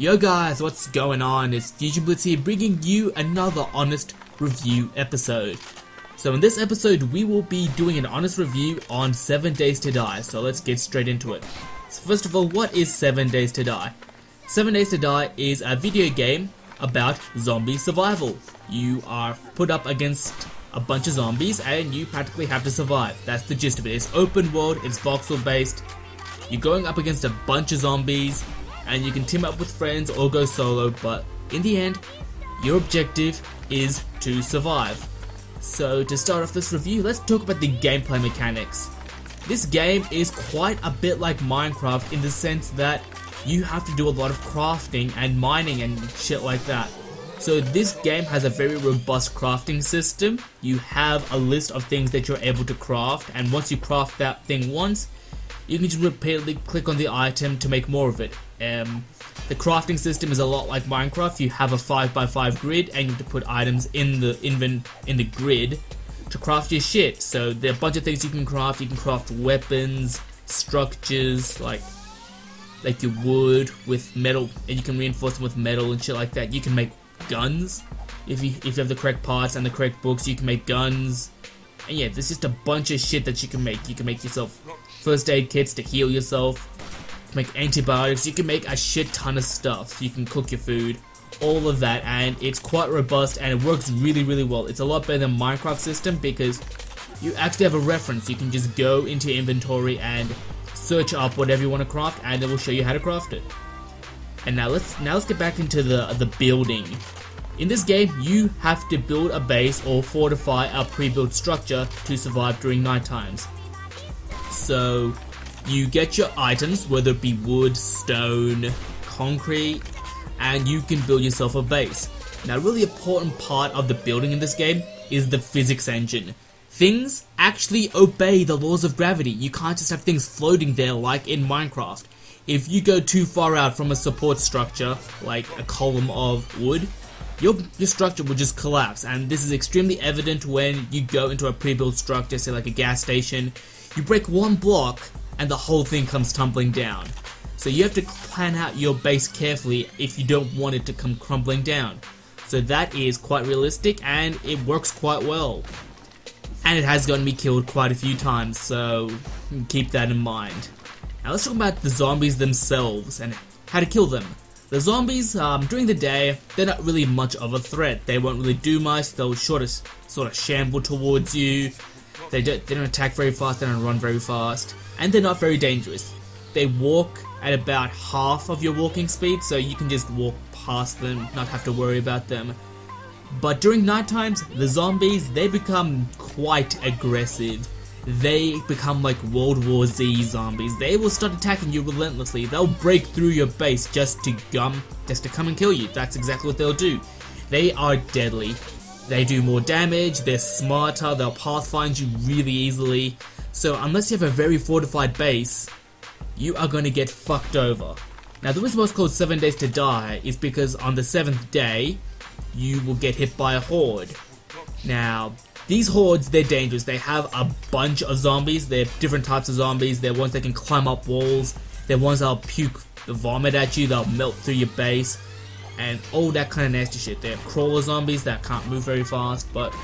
Yo guys, what's going on? It's FusionBlitzx here bringing you another honest review episode. So in this episode we will be doing an honest review on 7 Days to Die, so let's get straight into it. So first of all, what is 7 Days to Die? 7 Days to Die is a video game about zombie survival. You are put up against a bunch of zombies and you practically have to survive. That's the gist of it. It's open world, it's voxel based. You're going up against a bunch of zombies and you can team up with friends or go solo, but in the end, your objective is to survive. So to start off this review, let's talk about the gameplay mechanics. This game is quite a bit like Minecraft in the sense that you have to do a lot of crafting and mining and shit like that. So this game has a very robust crafting system. You have a list of things that you're able to craft, and once you craft that thing once, you can just repeatedly click on the item to make more of it. The crafting system is a lot like Minecraft. You have a 5x5 grid and you have to put items in the grid to craft your shit. So there are a bunch of things you can craft. You can craft weapons, structures, like your wood with metal, and you can reinforce them with metal and shit like that. You can make guns. If you have the correct parts and the correct books, you can make guns. And yeah, there's just a bunch of shit that you can make. You can make yourself first aid kits to heal yourself, make antibiotics, you can make a shit ton of stuff. You can cook your food, all of that, and it's quite robust and it works really well. It's a lot better than Minecraft system because you actually have a reference. You can just go into your inventory and search up whatever you want to craft and it will show you how to craft it. And now let's get back into the building. In this game, you have to build a base or fortify a pre-built structure to survive during night times. So you get your items, whether it be wood, stone, concrete, and you can build yourself a base. Now, a really important part of the building in this game is the physics engine. Things actually obey the laws of gravity. You can't just have things floating there like in Minecraft. If you go too far out from a support structure, like a column of wood, your structure will just collapse, and this is extremely evident when you go into a pre-built structure, say like a gas station. You break one block and the whole thing comes tumbling down. So you have to plan out your base carefully if you don't want it to come crumbling down. So that is quite realistic and it works quite well. And it has gotten me killed quite a few times, so keep that in mind. Now let's talk about the zombies themselves and how to kill them. The zombies, during the day, they're not really much of a threat. They won't really do much. They'll sort of shamble towards you. They don't attack very fast, they don't run very fast, and they're not very dangerous. They walk at about half of your walking speed, so you can just walk past them, not have to worry about them. But during night times, the zombies, they become quite aggressive. They become like World War Z zombies. They will start attacking you relentlessly. They'll break through your base just to come and kill you. That's exactly what they'll do. They are deadly. They do more damage, they're smarter, they'll pathfind you really easily. So unless you have a very fortified base, you are going to get fucked over. Now the reason why it's called 7 Days to Die is because on the 7th day, you will get hit by a horde. Now, these hordes, they're dangerous. They have a bunch of zombies. They're different types of zombies. They're ones that can climb up walls. They're ones that'll puke the vomit at you, they'll melt through your base, and all that kind of nasty shit. They're crawler zombies that can't move very fast, but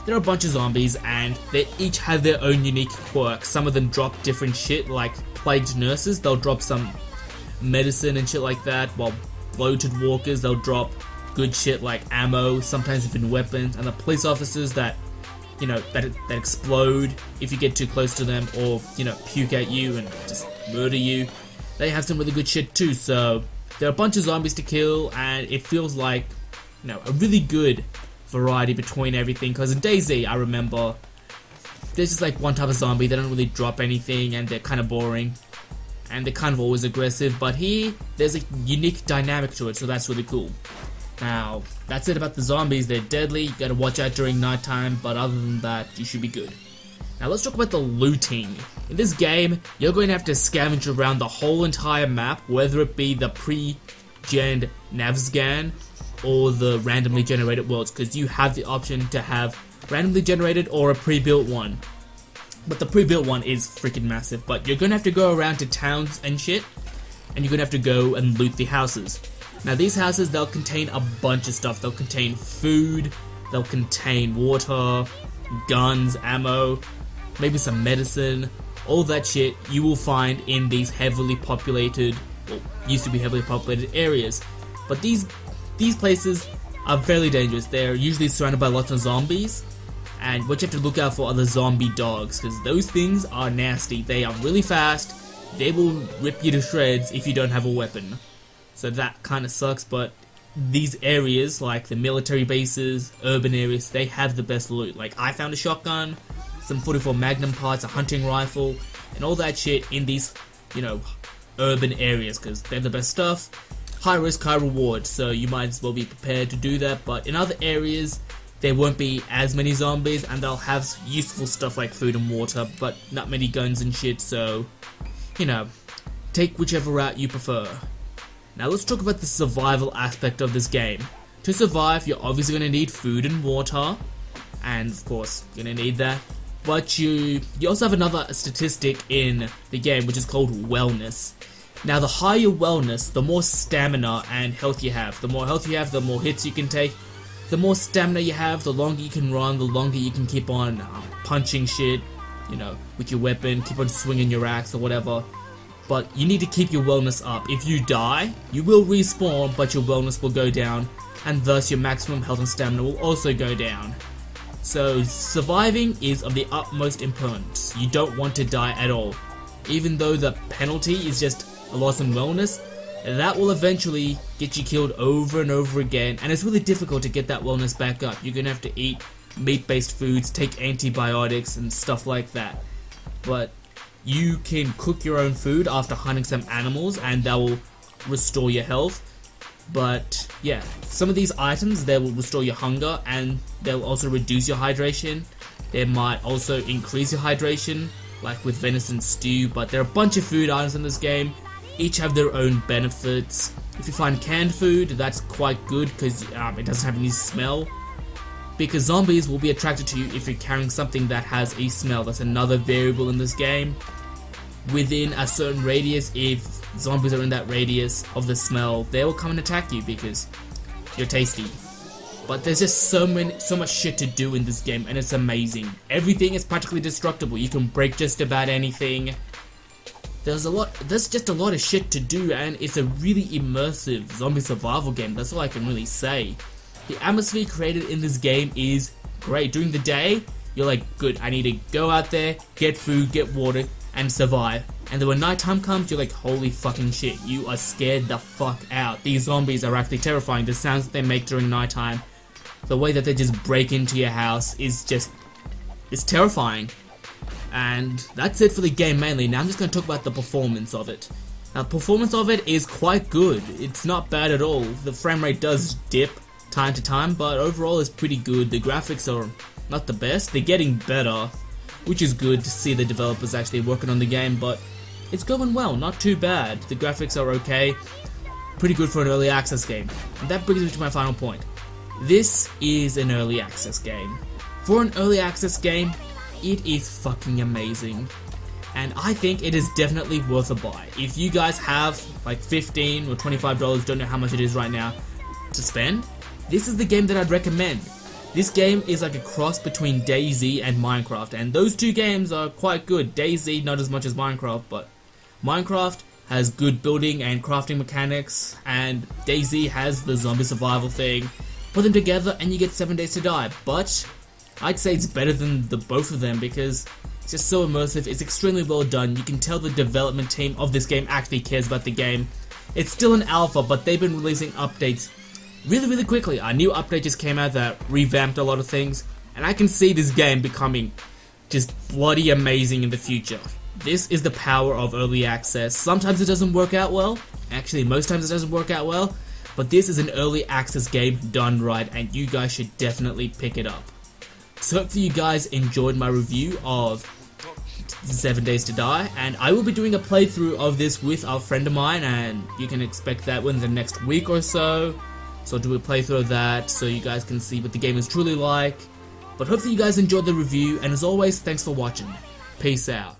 there are a bunch of zombies and they each have their own unique quirks. Some of them drop different shit, like plagued nurses, they'll drop some medicine and shit like that, while bloated walkers, they'll drop good shit like ammo, sometimes even weapons, and the police officers that, you know, that explode if you get too close to them, or, you know, puke at you and just murder you. They have some really good shit too, so there are a bunch of zombies to kill, and it feels like, you know, a really good variety between everything. Because in DayZ, I remember, there's just like one type of zombie, they don't really drop anything, and they're kind of boring, and they're kind of always aggressive. But here, there's a unique dynamic to it, so that's really cool. Now, that's it about the zombies. They're deadly, you gotta watch out during nighttime, but other than that, you should be good. Now let's talk about the looting. In this game, you're going to have to scavenge around the whole entire map, whether it be the pre-gen navscan or the randomly generated worlds, because you have the option to have randomly generated or a pre-built one. But the pre-built one is freaking massive, but you're going to have to go around to towns and shit, and you're going to have to go and loot the houses. Now these houses, they'll contain a bunch of stuff. They'll contain food, they'll contain water, guns, ammo, maybe some medicine. All that shit you will find in these heavily populated, well, used to be heavily populated areas. But these places are fairly dangerous. They're usually surrounded by lots of zombies, and what you have to look out for are the zombie dogs, because those things are nasty. They are really fast, they will rip you to shreds if you don't have a weapon. So that kind of sucks, but these areas, like the military bases, urban areas, they have the best loot. Like, I found a shotgun, some 44 Magnum parts, a hunting rifle, and all that shit in these, you know, urban areas, because they have the best stuff. High risk, high reward, so you might as well be prepared to do that. But in other areas, there won't be as many zombies, and they'll have useful stuff like food and water, but not many guns and shit, so, you know, take whichever route you prefer. Now let's talk about the survival aspect of this game. To survive, you're obviously going to need food and water, and of course, you're going to need that. But you also have another statistic in the game, which is called wellness. Now the higher your wellness, the more stamina and health you have. The more health you have, the more hits you can take. The more stamina you have, the longer you can run, the longer you can keep on punching shit, you know, with your weapon, keep on swinging your axe or whatever. But you need to keep your wellness up. If you die, you will respawn, but your wellness will go down, and thus your maximum health and stamina will also go down. So surviving is of the utmost importance. You don't want to die at all. Even though the penalty is just a loss in wellness, that will eventually get you killed over and over again, and it's really difficult to get that wellness back up. You're gonna have to eat meat-based foods, take antibiotics and stuff like that. But you can cook your own food after hunting some animals, and that will restore your health. But yeah, some of these items, they will restore your hunger, and they'll also reduce your hydration. They might also increase your hydration, like with venison stew. But there are a bunch of food items in this game. Each have their own benefits. If you find canned food, that's quite good because it doesn't have any smell. Because zombies will be attracted to you if you're carrying something that has a smell. That's another variable in this game. Within a certain radius, if zombies are in that radius of the smell, they will come and attack you because you're tasty. But there's just so much shit to do in this game, and it's amazing. Everything is practically destructible. You can break just about anything. There's just a lot of shit to do, and it's a really immersive zombie survival game. That's all I can really say. The atmosphere created in this game is great. During the day, you're like, good, I need to go out there, get food, get water, and survive. And then when nighttime comes, you're like, holy fucking shit, you are scared the fuck out. These zombies are actually terrifying. The sounds that they make during nighttime, the way that they just break into your house is just, it's terrifying. And that's it for the game mainly. Now I'm just going to talk about the performance of it. Now the performance of it is quite good. It's not bad at all. The frame rate does dip time to time, but overall it's pretty good. The graphics are not the best. They're getting better, which is good to see the developers actually working on the game, but it's going well, not too bad. The graphics are okay, pretty good for an early access game. And that brings me to my final point. This is an early access game. For an early access game, it is fucking amazing. And I think it is definitely worth a buy. If you guys have like $15 or $25, don't know how much it is right now, to spend, this is the game that I'd recommend. This game is like a cross between DayZ and Minecraft, and those two games are quite good. DayZ not as much as Minecraft, but Minecraft has good building and crafting mechanics, and DayZ has the zombie survival thing. Put them together and you get 7 Days to Die, but I'd say it's better than the both of them because it's just so immersive. It's extremely well done. You can tell the development team of this game actually cares about the game. It's still an alpha, but they've been releasing updates really quickly. A new update just came out that revamped a lot of things, and I can see this game becoming just bloody amazing in the future. This is the power of early access. Sometimes it doesn't work out well. Actually, most times it doesn't work out well, but this is an early access game done right, and you guys should definitely pick it up. So hopefully you guys enjoyed my review of 7 Days to Die, and I will be doing a playthrough of this with a friend of mine, and you can expect that within the next week or so. So I'll do a playthrough of that so you guys can see what the game is truly like. But hopefully you guys enjoyed the review, and as always, thanks for watching. Peace out.